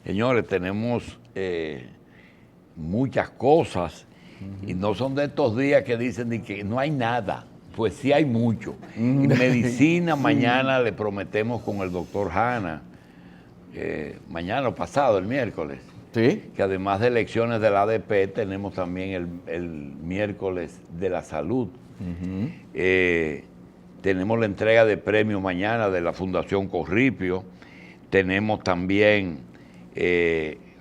Señores, tenemos muchas cosas y no son de estos días que dicen de que no hay nada. Pues sí hay mucho. Y medicina, sí. Mañana le prometemos con el doctor Hanna, mañana o pasado, el miércoles. Sí. Que además de elecciones del ADP, tenemos también el miércoles de la salud. Tenemos la entrega de premios mañana de la Fundación Corripio. Tenemos también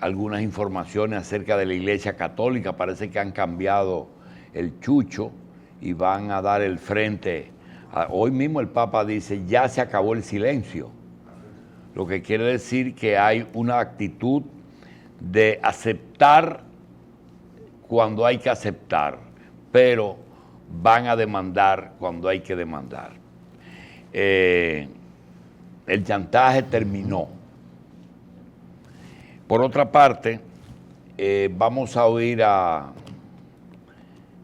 algunas informaciones acerca de la Iglesia Católica. Parece que han cambiado el chucho y van a dar el frente. Hoy mismo el Papa dice, ya se acabó el silencio. Lo que quiere decir que hay una actitud de aceptar cuando hay que aceptar, pero van a demandar cuando hay que demandar. El chantaje terminó. Por otra parte, vamos a oír a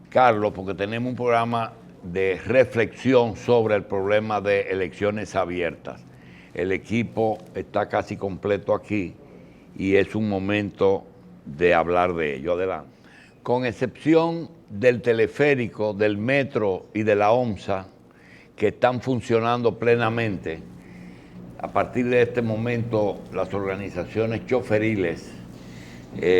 Carlos, porque tenemos un programa de reflexión sobre el problema de elecciones abiertas. El equipo está casi completo aquí y es un momento de hablar de ello. Adelante. Con excepción del teleférico, del metro y de la OMSA, que están funcionando plenamente, a partir de este momento las organizaciones choferiles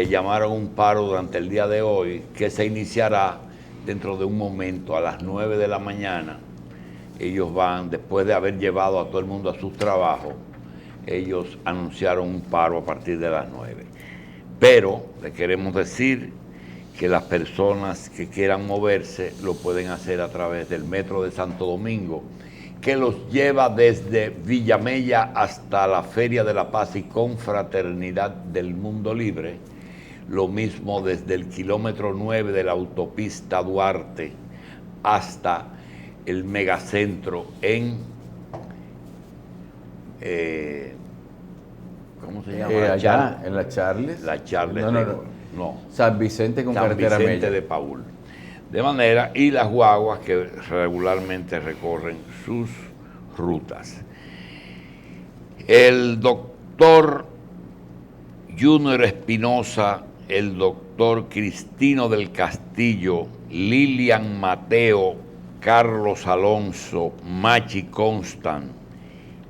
llamaron un paro durante el día de hoy, que se iniciará dentro de un momento a las 9 de la mañana. Ellos van, después de haber llevado a todo el mundo a sus trabajos, ellos anunciaron un paro a partir de las 9. Pero le queremos decir que las personas que quieran moverse lo pueden hacer a través del Metro de Santo Domingo, que los lleva desde Villamella hasta la Feria de la Paz y Confraternidad del Mundo Libre. Lo mismo desde el kilómetro 9 de la autopista Duarte hasta el megacentro en ¿cómo se llama? Allá, en la Charles. La Charles. No. San Vicente con San carretera Vicente Mella. de Paúl. De manera, y las guaguas que regularmente recorren sus rutas. El doctor Junior Espinosa, el doctor Cristino del Castillo, Lilian Mateo, Carlos Alonso, Machi Constant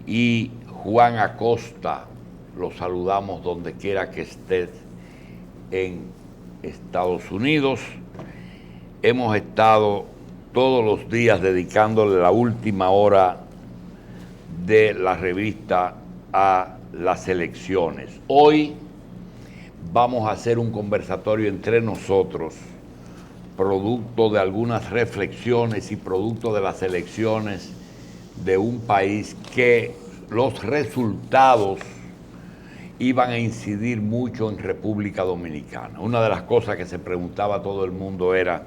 y Juan Acosta, los saludamos donde quiera que estés en Estados Unidos. Hemos estado todos los días dedicándole la última hora de la revista a las elecciones. Hoy vamos a hacer un conversatorio entre nosotros, producto de algunas reflexiones y producto de las elecciones de un país que los resultados iban a incidir mucho en República Dominicana. Una de las cosas que se preguntaba todo el mundo era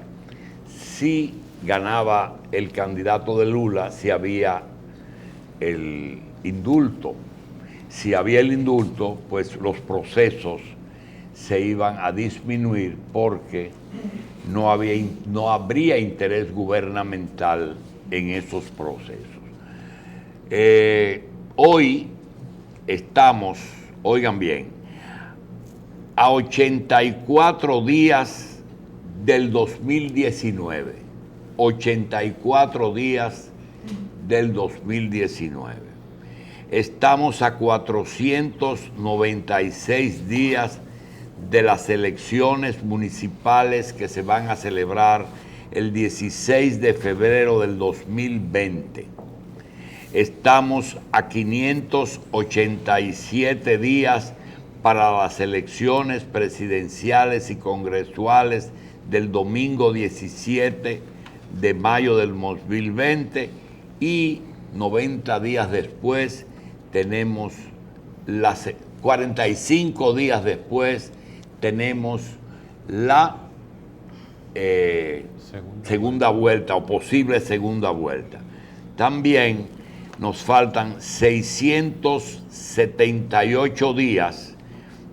si ganaba el candidato de Lula, si había el indulto. Si había el indulto, pues los procesos se iban a disminuir porque no habría interés gubernamental en esos procesos. Hoy estamos, oigan bien, a 84 días del 2019. 84 días del 2019. Estamos a 496 días de las elecciones municipales que se van a celebrar el 16 de febrero del 2020. Estamos a 587 días para las elecciones presidenciales y congresuales del domingo 17 de mayo del 2020 y 90 días después tenemos 45 días después tenemos la segunda vuelta o posible segunda vuelta. También nos faltan 678 días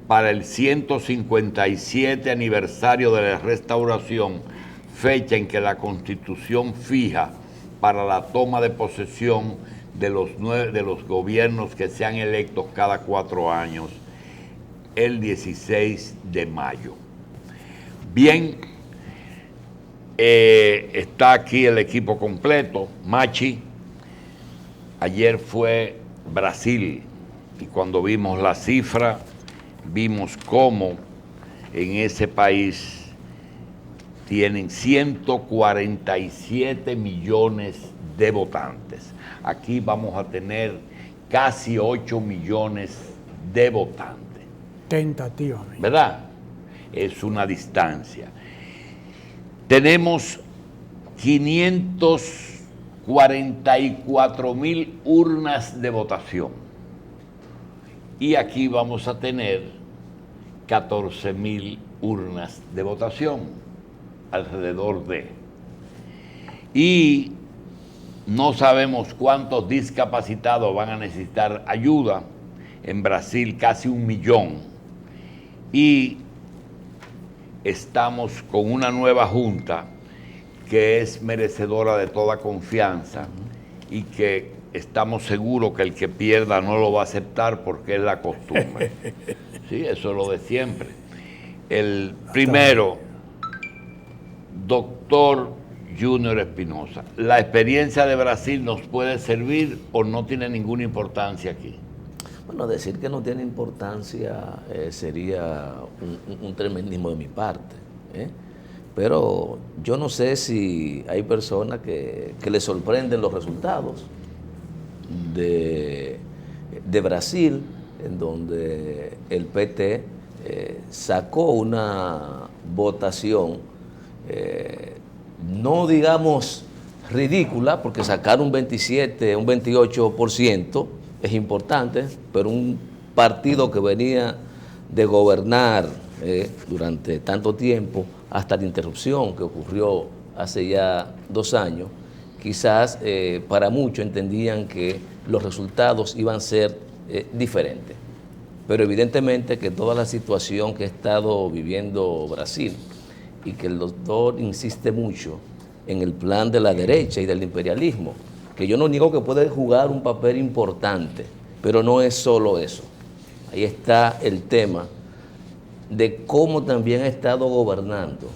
para el 157 aniversario de la Restauración, fecha en que la Constitución fija para la toma de posesión de los gobiernos que sean electos cada 4 años el 16 de mayo. Bien, está aquí el equipo completo. Machi, ayer fue Brasil y cuando vimos la cifra, vimos cómo en ese país tienen 147 millones de votantes. Aquí vamos a tener casi 8 millones de votantes. Tentativamente. ¿Verdad? Es una distancia. Tenemos 544,000 urnas de votación. Y aquí vamos a tener 14,000 urnas de votación alrededor de. Y no sabemos cuántos discapacitados van a necesitar ayuda. En Brasil casi 1 millón. Y estamos con una nueva junta que es merecedora de toda confianza y que estamos seguros que el que pierda no lo va a aceptar porque es la costumbre. Sí, eso es lo de siempre. El primero, doctor Junior Espinosa, ¿la experiencia de Brasil nos puede servir o no tiene ninguna importancia aquí? Bueno, decir que no tiene importancia sería un tremendismo de mi parte, pero yo no sé si hay personas que les sorprenden los resultados de Brasil, en donde el PT sacó una votación, no digamos ridícula, porque sacar un 27, un 28%, es importante, pero un partido que venía de gobernar durante tanto tiempo, hasta la interrupción que ocurrió hace ya 2 años, quizás para muchos entendían que los resultados iban a ser diferentes. Pero evidentemente que toda la situación que ha estado viviendo Brasil y que el doctor insiste mucho en el plan de la derecha y del imperialismo, que yo no niego que puede jugar un papel importante, pero no es solo eso. Ahí está el tema de cómo también ha estado gobernando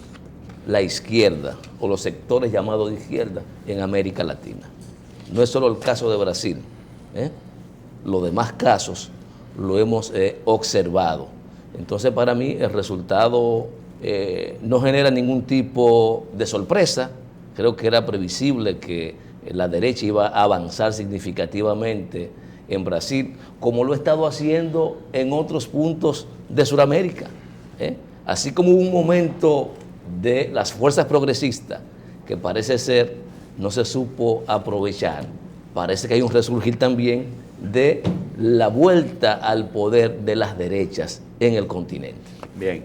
la izquierda o los sectores llamados de izquierda en América Latina. No es solo el caso de Brasil, los demás casos lo hemos observado. Entonces, para mí el resultado no genera ningún tipo de sorpresa. Creo que era previsible que la derecha iba a avanzar significativamente en Brasil, como lo ha estado haciendo en otros puntos de Sudamérica. Así como hubo un momento de las fuerzas progresistas que parece ser no se supo aprovechar, parece que hay un resurgir también de la vuelta al poder de las derechas en el continente. Bien,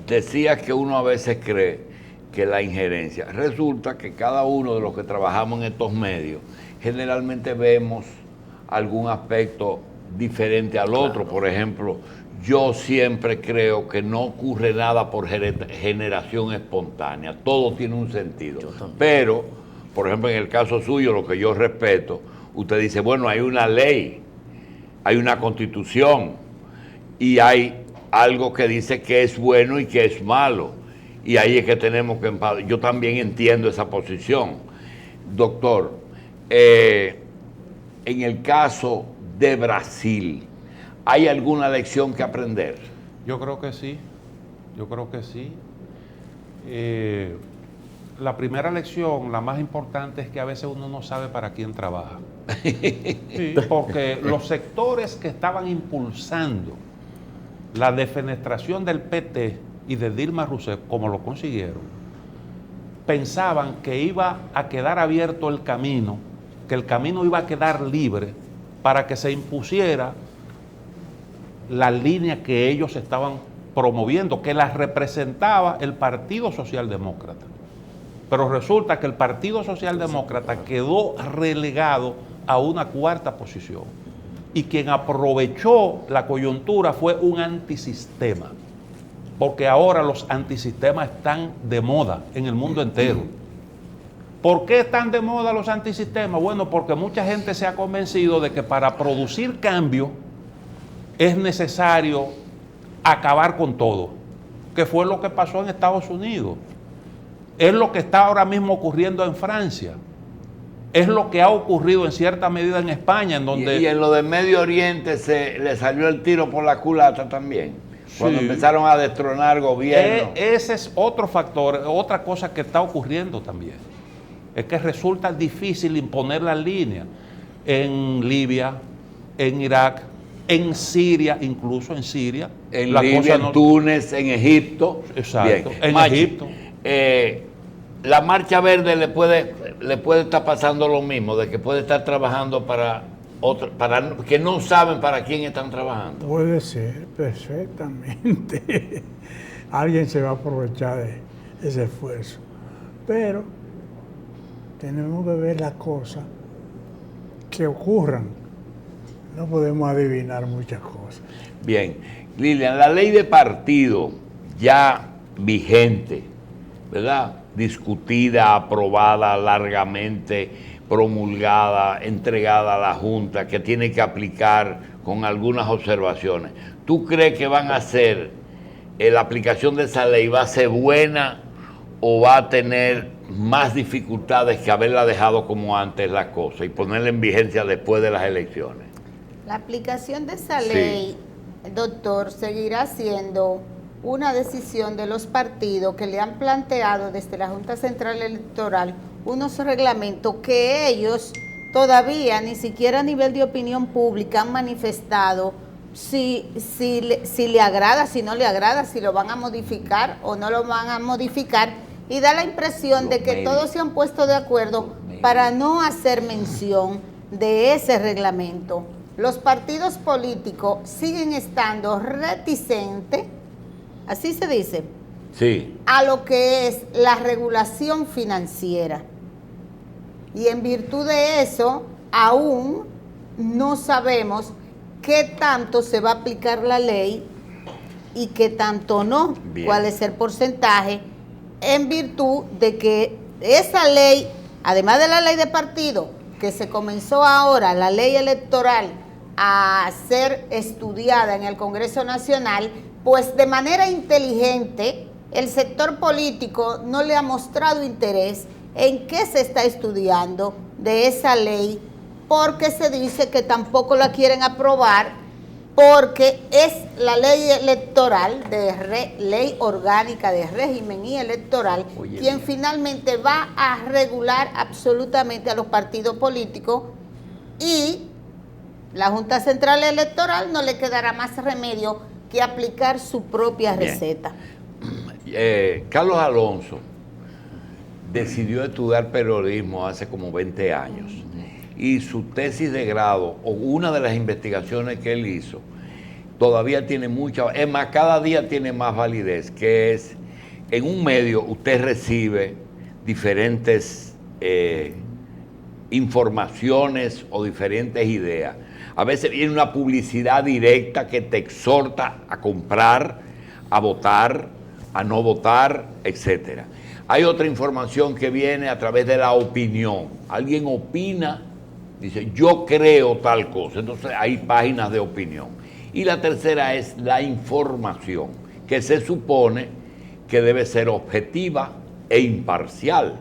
decía que uno a veces cree que la injerencia. Resulta que cada uno de los que trabajamos en estos medios generalmente vemos algún aspecto diferente al otro. Por ejemplo, yo siempre creo que no ocurre nada por generación espontánea. Todo tiene un sentido. Pero, por ejemplo, en el caso suyo, lo que yo respeto, usted dice, bueno, hay una ley, hay una constitución y hay algo que dice que es bueno y que es malo. Y ahí es que tenemos que... Yo también entiendo esa posición. Doctor, en el caso de Brasil, ¿hay alguna lección que aprender? Yo creo que sí, la primera lección, la más importante, es que a veces uno no sabe para quién trabaja. Sí, porque los sectores que estaban impulsando la defenestración del PT y de Dilma Rousseff, como lo consiguieron, pensaban que iba a quedar abierto el camino, que el camino iba a quedar libre para que se impusiera la línea que ellos estaban promoviendo, que la representaba el Partido Socialdemócrata. Pero resulta que el Partido Socialdemócrata quedó relegado a una cuarta posición. Y quien aprovechó la coyuntura fue un antisistema. Porque ahora los antisistemas están de moda en el mundo entero. ¿Por qué están de moda los antisistemas? Bueno, porque mucha gente se ha convencido de que para producir cambio es necesario acabar con todo, que fue lo que pasó en Estados Unidos. Es lo que está ahora mismo ocurriendo en Francia. Es lo que ha ocurrido en cierta medida en España, en donde... Y en lo de Medio Oriente se le salió el tiro por la culata también. Cuando Sí. empezaron a destronar gobiernos. Ese es otro factor, otra cosa que está ocurriendo también. Es que resulta difícil imponer la línea en Libia, en Irak, en Siria, incluso en Siria. En la Libia, cosa en no- Túnez, en Egipto. Exacto, Bien. en Machi, Egipto. La Marcha Verde le puede estar pasando lo mismo, de que puede estar trabajando para que no saben para quién están trabajando. Puede ser, perfectamente. Alguien se va a aprovechar de ese esfuerzo. Pero tenemos que ver las cosas que ocurran. No podemos adivinar muchas cosas. Bien, Lilian, la ley de partido ya vigente, ¿verdad? Discutida, aprobada largamente, promulgada, entregada a la Junta, que tiene que aplicar con algunas observaciones. ¿Tú crees que van a hacer, la aplicación de esa ley va a ser buena o va a tener más dificultades que haberla dejado como antes las cosas y ponerla en vigencia después de las elecciones? La aplicación de esa Sí. ley, doctor, seguirá siendo una decisión de los partidos que le han planteado desde la Junta Central Electoral unos reglamentos que ellos todavía ni siquiera a nivel de opinión pública han manifestado si le agrada, si no le agrada, si lo van a modificar o no lo van a modificar, y da la impresión de que todos se han puesto de acuerdo para no hacer mención de ese reglamento. Los partidos políticos siguen estando reticentes, así se dice, Sí. a lo que es la regulación financiera. Y en virtud de eso, aún no sabemos qué tanto se va a aplicar la ley y qué tanto no, Bien. cuál es el porcentaje, en virtud de que esa ley, además de la ley de partido, que se comenzó ahora, la ley electoral, a ser estudiada en el Congreso Nacional, pues de manera inteligente el sector político no le ha mostrado interés en qué se está estudiando de esa ley, porque se dice que tampoco la quieren aprobar, porque es la ley electoral, ley orgánica de régimen y electoral, Oye, quien bien. finalmente va a regular absolutamente a los partidos políticos, y la Junta Central Electoral no le quedará más remedio que aplicar su propia Bien. receta. Carlos Alonso decidió estudiar periodismo hace como 20 años y su tesis de grado, o una de las investigaciones que él hizo, todavía tiene mucha, es más, cada día tiene más validez, que es, en un medio usted recibe diferentes informaciones o diferentes ideas. A veces viene una publicidad directa que te exhorta a comprar, a votar, a no votar, etcétera. Hay otra información que viene a través de la opinión. Alguien opina, dice, yo creo tal cosa. Entonces hay páginas de opinión. Y la tercera es la información, que se supone que debe ser objetiva e imparcial.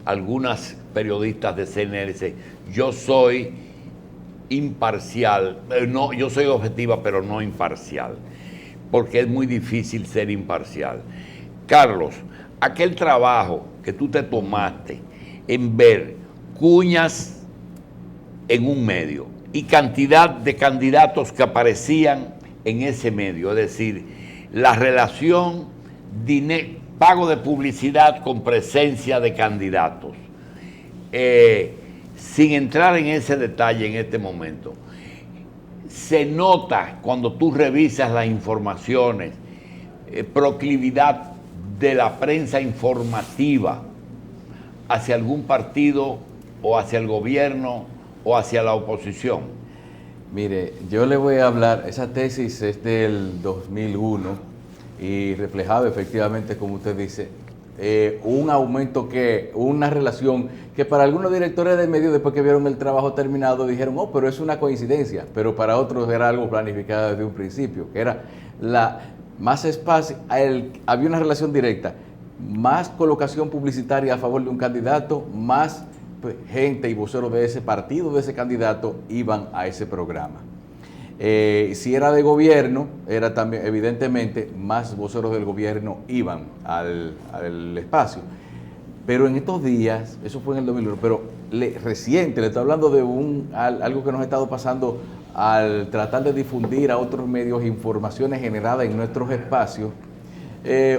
Algunas periodistas de CNN dicen, yo soy imparcial, no, yo soy objetiva pero no imparcial, porque es muy difícil ser imparcial. Carlos, aquel trabajo que tú te tomaste en ver cuñas en un medio y cantidad de candidatos que aparecían en ese medio, es decir, la relación pago de publicidad con presencia de candidatos, sin entrar en ese detalle en este momento, se nota cuando tú revisas las informaciones, proclividad de la prensa informativa hacia algún partido o hacia el gobierno o hacia la oposición. Mire, yo le voy a hablar, esa tesis es del 2001 y reflejaba efectivamente, como usted dice, un aumento una relación que para algunos directores de medios, después que vieron el trabajo terminado, dijeron, oh, pero es una coincidencia, pero para otros era algo planificado desde un principio, que era más espacio, había una relación directa, más colocación publicitaria a favor de un candidato, más gente y voceros de ese partido, de ese candidato, iban a ese programa. Si era de gobierno, era también, evidentemente, más voceros del gobierno iban al espacio. Pero en estos días, eso fue en el 2001, pero reciente, le estoy hablando de algo que nos ha estado pasando al tratar de difundir a otros medios informaciones generadas en nuestros espacios.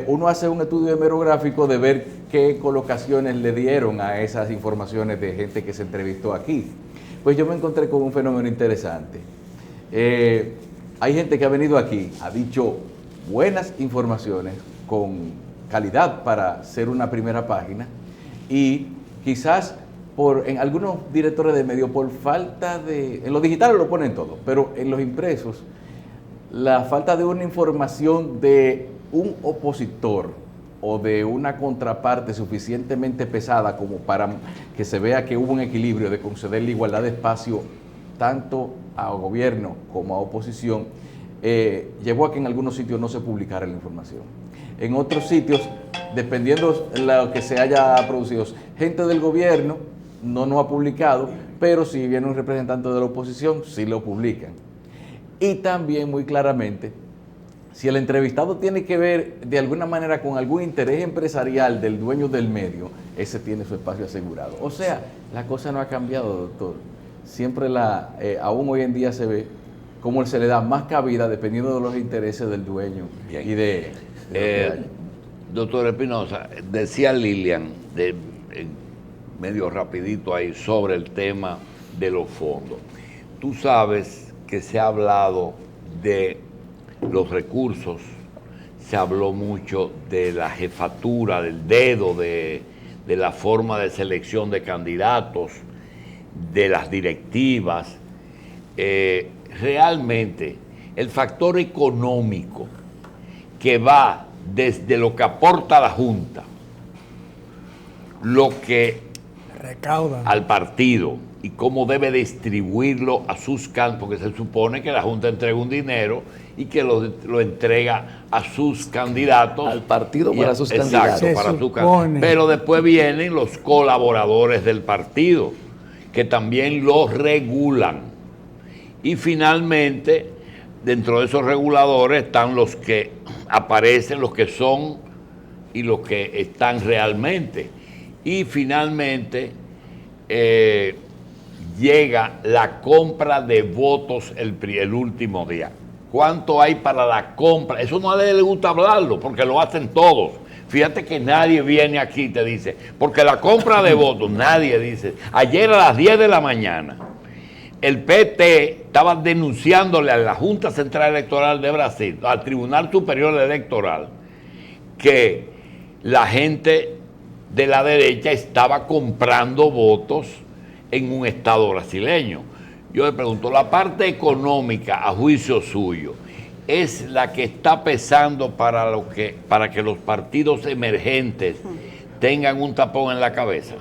Uno hace un estudio hemerográfico de ver qué colocaciones le dieron a esas informaciones de gente que se entrevistó aquí. Pues yo me encontré con un fenómeno interesante. Hay gente que ha venido aquí, ha dicho buenas informaciones con calidad para ser una primera página, y quizás en algunos directores de medios, por falta en los digitales lo ponen todo, pero en los impresos, la falta de una información de un opositor o de una contraparte suficientemente pesada como para que se vea que hubo un equilibrio de conceder la igualdad de espacio tanto a gobierno como a oposición, llevó a que en algunos sitios no se publicara la información. En otros sitios, dependiendo de lo que se haya producido, gente del gobierno no ha publicado, pero si viene un representante de la oposición, sí lo publican. Y también muy claramente, si el entrevistado tiene que ver de alguna manera con algún interés empresarial del dueño del medio, ese tiene su espacio asegurado. O sea, la cosa no ha cambiado, doctor. Siempre aún hoy en día se ve cómo se le da más cabida dependiendo de los intereses del dueño. Bien. Y de doctor Espinosa, decía Lilian, medio rapidito ahí, sobre el tema de los fondos. Tú sabes que se ha hablado de los recursos, se habló mucho de la jefatura, del dedo, de la forma de selección de candidatos, de las directivas. Realmente el factor económico que va desde lo que aporta la Junta, lo que recauda al partido y cómo debe distribuirlo a sus candidatos, porque se supone que la Junta entrega un dinero y que lo entrega a sus candidatos. Al partido para sus candidatos. Exacto, para sus candidatos. Pero después vienen los colaboradores del partido, que también lo regulan. Y finalmente, dentro de esos reguladores están los que aparecen, los que son y los que están realmente. Y finalmente llega la compra de votos el último día. ¿Cuánto hay para la compra? Eso no a nadie le gusta hablarlo, porque lo hacen todos. Fíjate que nadie viene aquí y te dice, porque la compra de votos, nadie dice. Ayer a las 10 de la mañana, el PT estaba denunciándole a la Junta Central Electoral de Brasil, al Tribunal Superior Electoral, que la gente de la derecha estaba comprando votos en un estado brasileño. Yo le pregunto, la parte económica, a juicio suyo, ¿es la que está pesando para que los partidos emergentes tengan un tapón en la cabeza?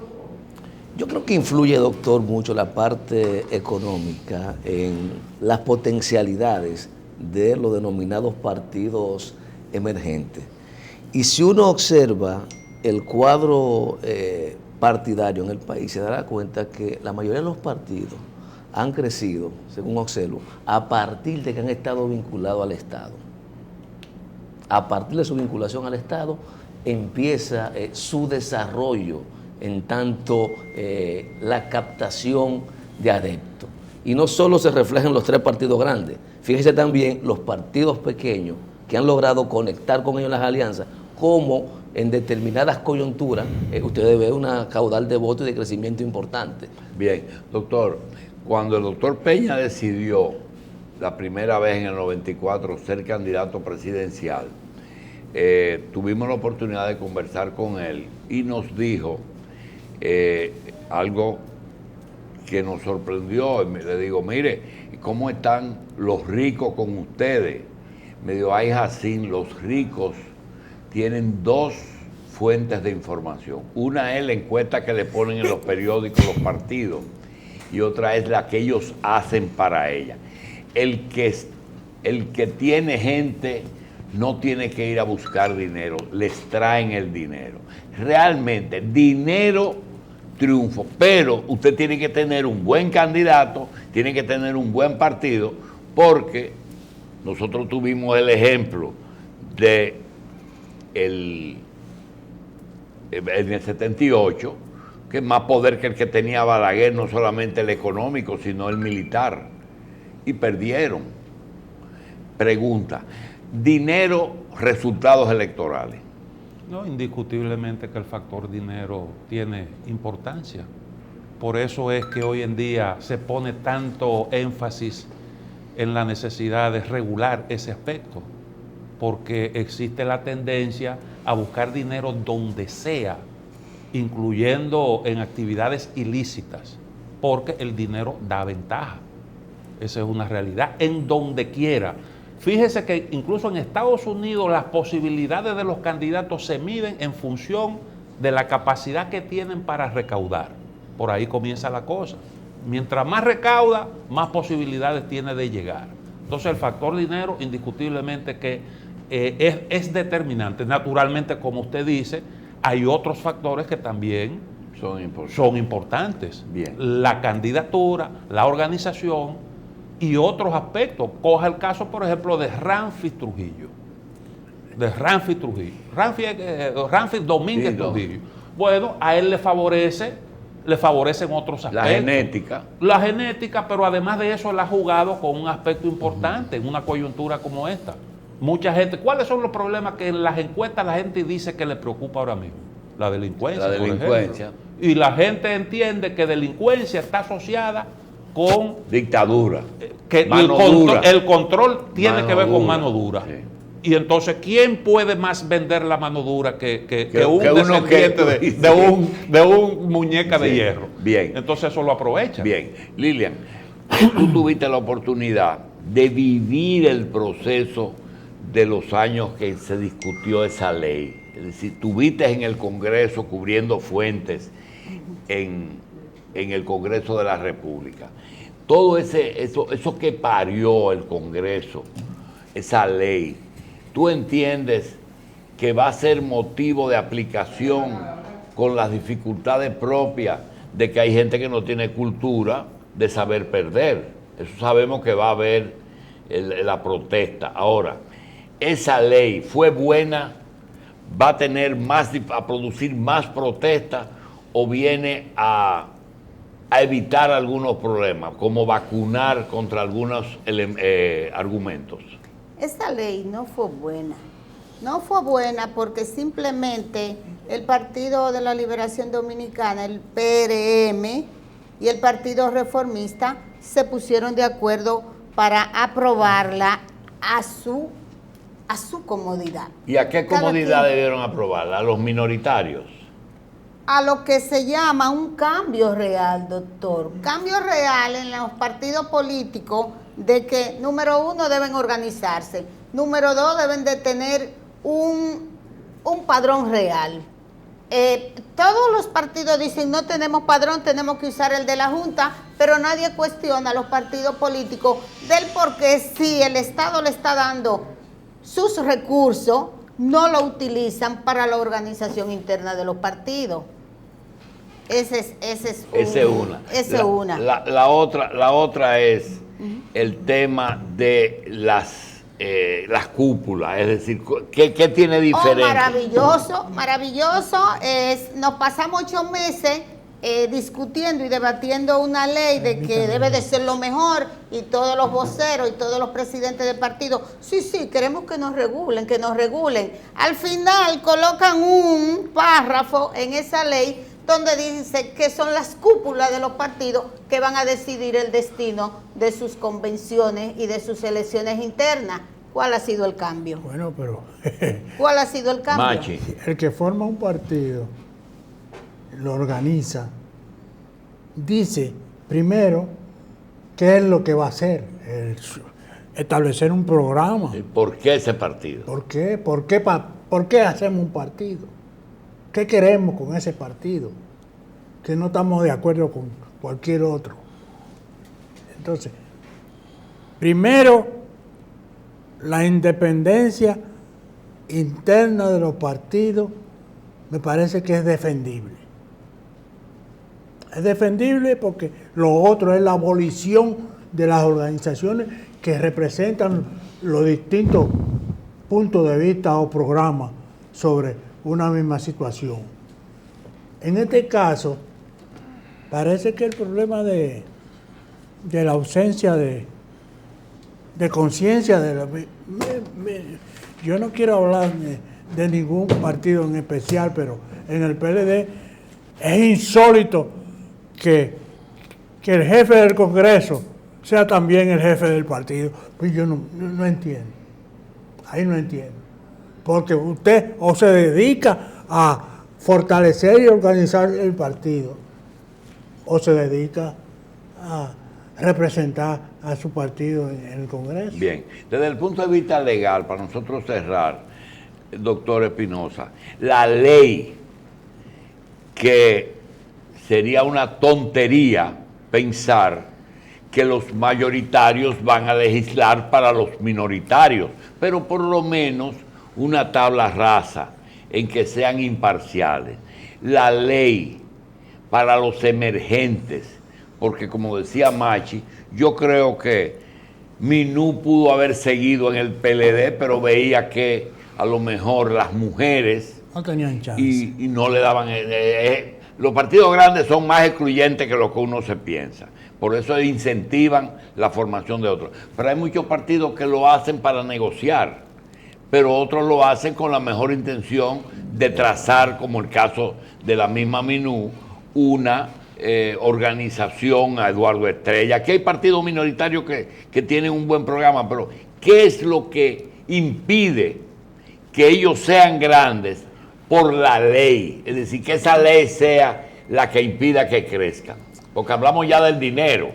Yo creo que influye, doctor, mucho la parte económica en las potencialidades de los denominados partidos emergentes. Y si uno observa el cuadro partidario en el país, se dará cuenta que la mayoría de los partidos han crecido, según observo, a partir de que han estado vinculados al Estado. A partir de su vinculación al Estado empieza su desarrollo en tanto la captación de adeptos. Y no solo se refleja en los tres partidos grandes, fíjese también los partidos pequeños que han logrado conectar con ellos las alianzas, como en determinadas coyunturas ustedes ven una caudal de votos y de crecimiento importante. Bien, doctor, cuando el doctor Peña decidió la primera vez en el 94 ser candidato presidencial, tuvimos la oportunidad de conversar con él y nos dijo algo que nos sorprendió. Le digo, mire, ¿cómo están los ricos con ustedes? Me dijo, ay, Jacín, los ricos tienen dos fuentes de información. Una es la encuesta que le ponen en los periódicos los partidos y otra es la que ellos hacen para ella. El que tiene gente no tiene que ir a buscar dinero, les traen el dinero. Realmente, dinero triunfo, pero usted tiene que tener un buen candidato, tiene que tener un buen partido, porque nosotros tuvimos el ejemplo de en el 78, que es más poder que el que tenía Balaguer, no solamente el económico, sino el militar, y perdieron. Pregunta, dinero, resultados electorales. No, indiscutiblemente que el factor dinero tiene importancia. Por eso es que hoy en día se pone tanto énfasis en la necesidad de regular ese aspecto, porque existe la tendencia a buscar dinero donde sea, incluyendo en actividades ilícitas, porque el dinero da ventaja. Esa es una realidad, en donde quiera. Fíjese que incluso en Estados Unidos las posibilidades de los candidatos se miden en función de la capacidad que tienen para recaudar. Por ahí comienza la cosa. Mientras más recauda, más posibilidades tiene de llegar. Entonces el factor dinero indiscutiblemente que es determinante. Naturalmente, como usted dice, hay otros factores que también son importantes. Bien. La candidatura, la organización y otros aspectos. Coja el caso, por ejemplo, de Ramfis Trujillo. Ramfis Domínguez Sí, Trujillo. Bueno, a él le favorecen otros aspectos. La genética. La genética, pero además de eso él ha jugado con un aspecto importante en una coyuntura como esta. Mucha gente, ¿cuáles son los problemas que en las encuestas la gente dice que le preocupa ahora mismo? La delincuencia. La delincuencia. Por ejemplo. Y la gente entiende que delincuencia está asociada con Dictadura. que Mano dura. el control tiene Mano que ver con dura. mano dura. Sí. Y entonces, ¿quién puede más vender la mano dura que un que uno descendiente que- de un muñeca de Sí. hierro? Bien. Entonces eso lo aprovecha. Bien, Lilian, tú tuviste la oportunidad de vivir el proceso de los años que se discutió esa ley. Es decir, tuviste en el Congreso cubriendo fuentes en el Congreso de la República. Todo eso que parió el Congreso, esa ley, ¿tú entiendes que va a ser motivo de aplicación con las dificultades propias de que hay gente que no tiene cultura de saber perder? Eso sabemos que va a haber la protesta. Ahora, esa ley fue buena, va a tener a producir más protestas o viene a evitar algunos problemas, como vacunar contra algunos argumentos. Esta ley no fue buena. No fue buena porque simplemente el Partido de la Liberación Dominicana, el PRM, y el Partido Reformista se pusieron de acuerdo para aprobarla a su comodidad. ¿Y a qué Cada comodidad quien- debieron aprobarla? ¿A los minoritarios? A lo que se llama un cambio real, doctor. Cambio real en los partidos políticos de que, número uno, deben organizarse. Número dos, deben de tener un padrón real. Todos los partidos dicen, no tenemos padrón, tenemos que usar el de la Junta, pero nadie cuestiona a los partidos políticos del por qué si el Estado le está dando sus recursos, no lo utilizan para la organización interna de los partidos. Esa es una. La otra es el tema de las cúpulas, es decir, ¿qué tiene diferente? Maravilloso. Nos pasamos 8 meses discutiendo y debatiendo una ley de que debe de ser lo mejor y todos los voceros y todos los presidentes de partidos, sí, queremos que nos regulen. Al final colocan un párrafo en esa ley donde dice que son las cúpulas de los partidos que van a decidir el destino de sus convenciones y de sus elecciones internas. ¿Cuál ha sido el cambio? Bueno, pero ¿Cuál ha sido el cambio? Machi, el que forma un partido, lo organiza, dice primero qué es lo que va a hacer, establecer un programa. ¿por qué ese partido? ¿Por qué hacemos un partido? qué queremos con ese partido, que no estamos de acuerdo con cualquier otro. Entonces, primero, la independencia interna de los partidos me parece que es defendible. Es defendible porque lo otro es la abolición de las organizaciones que representan los distintos puntos de vista o programas sobre una misma situación. En este caso, parece que el problema de la ausencia de conciencia yo no quiero hablar de ningún partido en especial, pero en el PLD es insólito que el jefe del Congreso sea también el jefe del partido. Pues yo no entiendo. Ahí no entiendo. Porque usted o se dedica a fortalecer y organizar el partido, o se dedica a representar a su partido en el Congreso. Bien, desde el punto de vista legal, para nosotros cerrar, doctor Espinosa, la ley que sería una tontería pensar que los mayoritarios van a legislar para los minoritarios, pero por lo menos una tabla rasa en que sean imparciales. La ley para los emergentes, porque como decía Machi, yo creo que Minú pudo haber seguido en el PLD, pero veía que a lo mejor las mujeres no tenían chance. Y no le daban... los partidos grandes son más excluyentes que lo que uno se piensa. Por eso incentivan la formación de otros. Pero hay muchos partidos que lo hacen para negociar, pero otros lo hacen con la mejor intención de trazar, como el caso de la misma Minú, una organización a Eduardo Estrella. Aquí hay partidos minoritarios que tienen un buen programa, pero ¿qué es lo que impide que ellos sean grandes? Por la ley, es decir, que esa ley sea la que impida que crezcan, porque hablamos ya del dinero.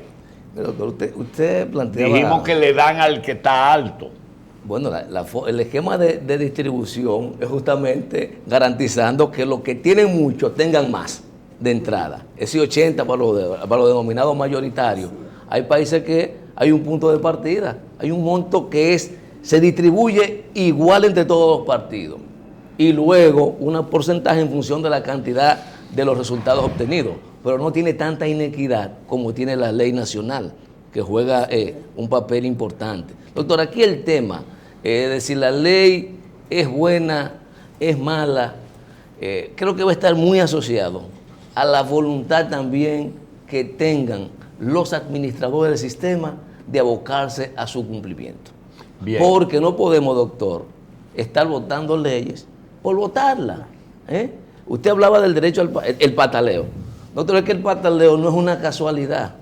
Pero usted planteaba... Dijimos que le dan al que está alto. Bueno, el esquema de distribución es justamente garantizando que los que tienen mucho tengan más de entrada. Ese 80 para los denominados mayoritarios. Hay países que hay un punto de partida, hay un monto que se distribuye igual entre todos los partidos. Y luego un porcentaje en función de la cantidad de los resultados obtenidos, pero no tiene tanta inequidad como tiene la ley nacional, que juega un papel importante. Doctor, aquí el tema es decir, la ley es buena, es mala, creo que va a estar muy asociado a la voluntad también que tengan los administradores del sistema de abocarse a su cumplimiento. Bien. Porque no podemos, doctor, estar votando leyes por votarla. Usted hablaba del derecho al el pataleo. Doctor, es que el pataleo no es una casualidad.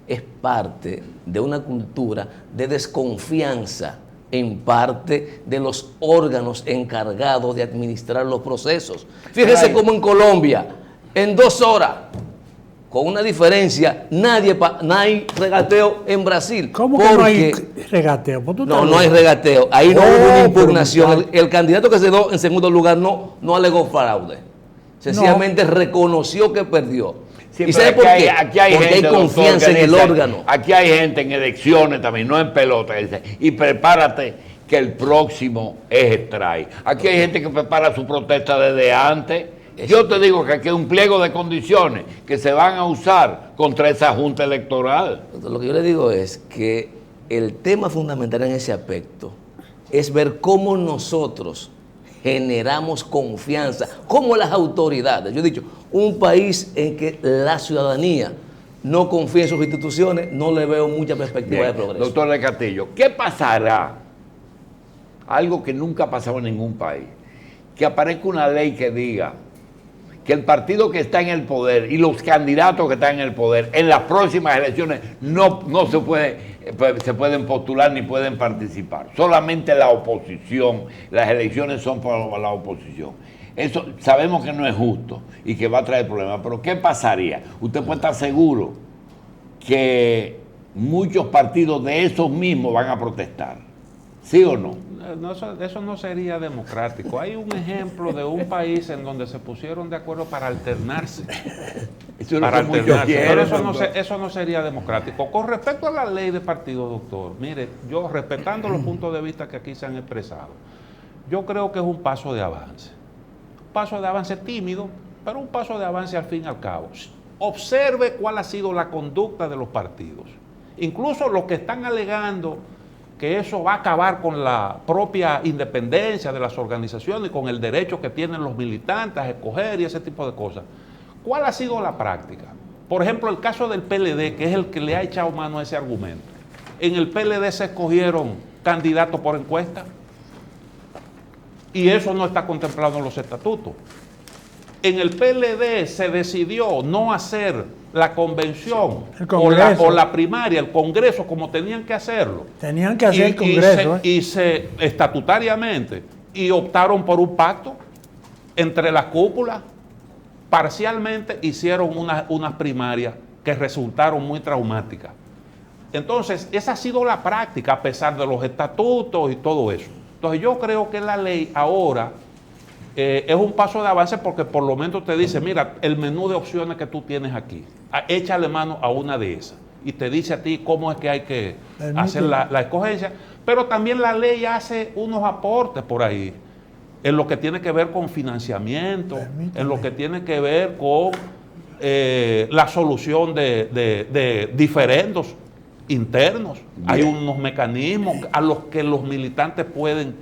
Es parte de una cultura de desconfianza en parte de los órganos encargados de administrar los procesos. Fíjese cómo en Colombia, en 2 horas, con una diferencia, no hay regateo en Brasil. ¿Cómo que no hay regateo? No hay regateo. Ahí no hubo una impugnación. El candidato que se dio en segundo lugar no alegó fraude. Sencillamente reconoció que perdió. Sí, ¿Y sabe por qué? Porque hay confianza en el órgano. Aquí hay gente en elecciones también, no en pelota, que dice, y prepárate que el próximo es strike. Aquí hay gente que prepara su protesta desde antes. Yo te digo que aquí hay un pliego de condiciones que se van a usar contra esa junta electoral. Lo que yo le digo es que el tema fundamental en ese aspecto es ver cómo nosotros generamos confianza, como las autoridades. Yo he dicho, un país en que la ciudadanía no confía en sus instituciones, no le veo mucha perspectiva de progreso. Doctor de Castillo, ¿qué pasará? Algo que nunca ha pasado en ningún país. Que aparezca una ley que diga que el partido que está en el poder y los candidatos que están en el poder en las próximas elecciones no se pueden postular ni pueden participar. Solamente la oposición, las elecciones son para la oposición. Eso sabemos que no es justo y que va a traer problemas, pero ¿qué pasaría? Usted puede estar seguro que muchos partidos de esos mismos van a protestar ¿Sí o no? No, eso no sería democrático. Hay un ejemplo de un país en donde se pusieron de acuerdo para alternarse. Eso es lo Para que muchos alternarse. quieren, Pero doctor. eso no sería democrático. Con respecto a la ley de partido, doctor, mire, yo respetando los puntos de vista que aquí se han expresado, yo creo que es un paso de avance. Un paso de avance tímido, pero un paso de avance al fin y al cabo. Observe cuál ha sido la conducta de los partidos. Incluso los que están alegando que eso va a acabar con la propia independencia de las organizaciones y con el derecho que tienen los militantes a escoger y ese tipo de cosas. ¿Cuál ha sido la práctica? Por ejemplo, el caso del PLD, que es el que le ha echado mano a ese argumento. En el PLD se escogieron candidatos por encuesta y eso no está contemplado en los estatutos. En el PLD se decidió no hacer la convención o la primaria, el congreso, como tenían que hacerlo. Tenían que hacer el congreso. Y se estatutariamente, y optaron por un pacto entre las cúpulas. Parcialmente hicieron unas primarias que resultaron muy traumáticas. Entonces, esa ha sido la práctica, a pesar de los estatutos y todo eso. Entonces, yo creo que la ley ahora es un paso de avance porque por lo menos te dice, mira, el menú de opciones que tú tienes aquí, échale mano a una de esas. Y te dice a ti cómo es que hay que hacer la escogencia. Pero también la ley hace unos aportes por ahí, en lo que tiene que ver con financiamiento, en lo que tiene que ver con la solución de diferendos internos. Bien. Hay unos mecanismos a los que los militantes pueden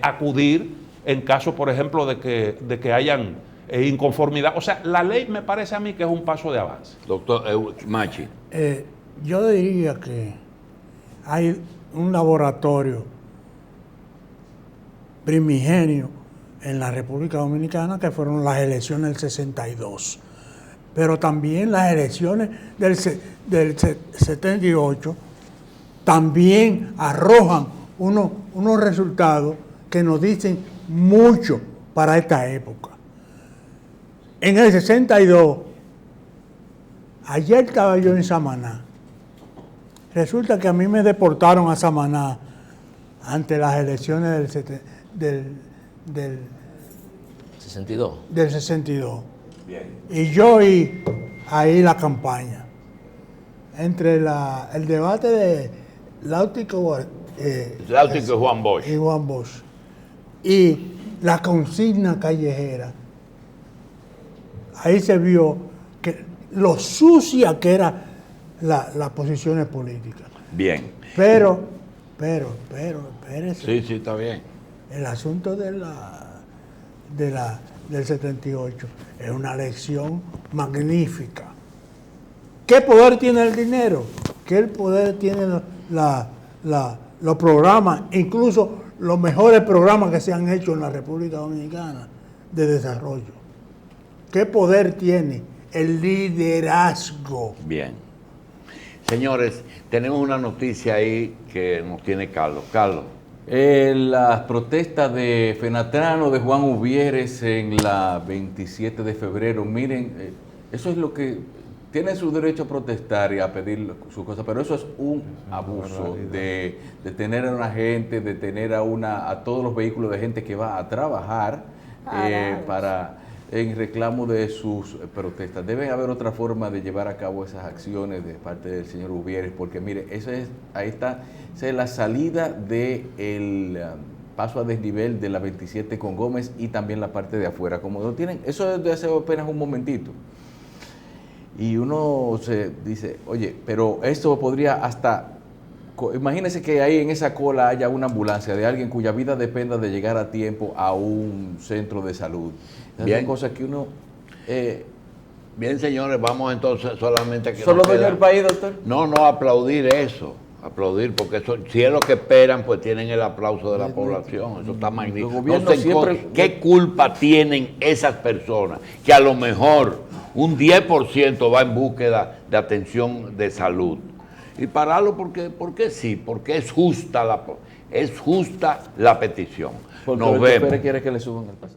acudir en caso, por ejemplo, de que hayan inconformidad. O sea, la ley me parece a mí que es un paso de avance. Doctor Machi. Yo diría que hay un laboratorio primigenio en la República Dominicana que fueron las elecciones del 62. Pero también las elecciones del 78 también arrojan unos resultados que nos dicen mucho para esta época. En el 62, ayer estaba yo en Samaná. Resulta que a mí me deportaron a Samaná ante las elecciones del 62. Del 62. Bien. Y yo oí ahí la campaña. Entre el debate de Láutico y Juan Bosch. Y Juan Bosch. Y la consigna callejera. Ahí se vio que lo sucia que era las posiciones políticas. Bien. Pero, espérese. Sí, está bien. El asunto del 78 es una lección magnífica. ¿Qué poder tiene el dinero? ¿Qué poder tienen los programas, incluso los mejores programas que se han hecho en la República Dominicana de desarrollo? ¿Qué poder tiene el liderazgo? Bien. Señores, tenemos una noticia ahí que nos tiene Carlos. Carlos. Las protestas de Fenatrano, de Juan Uvieres en la 27 de febrero, miren, eso es lo que tienen su derecho a protestar y a pedir sus cosas, pero eso es un abuso de tener a una gente, de tener a todos los vehículos de gente que va a trabajar en reclamo de sus protestas. Debe haber otra forma de llevar a cabo esas acciones de parte del señor Uvieres, porque mire, esa es la salida del paso a desnivel de la 27 con Gómez y también la parte de afuera. Como no tienen, eso es de hace apenas un momentito. Y uno se dice, oye, pero esto podría hasta... Imagínese que ahí en esa cola haya una ambulancia de alguien cuya vida dependa de llegar a tiempo a un centro de salud. Bien. Son cosas que uno... Bien, señores, vamos entonces solamente... que ¿Solo dueño del país, doctor? No, aplaudir eso. Aplaudir, porque eso, si es lo que esperan, pues tienen el aplauso de la población. Eso está magnífico. ¿Qué culpa tienen esas personas? Que a lo mejor un 10% va en búsqueda de atención de salud. Y pararlo porque sí, porque es justa la petición. Porque Nos el vemos. quiere que le suban el pasaje.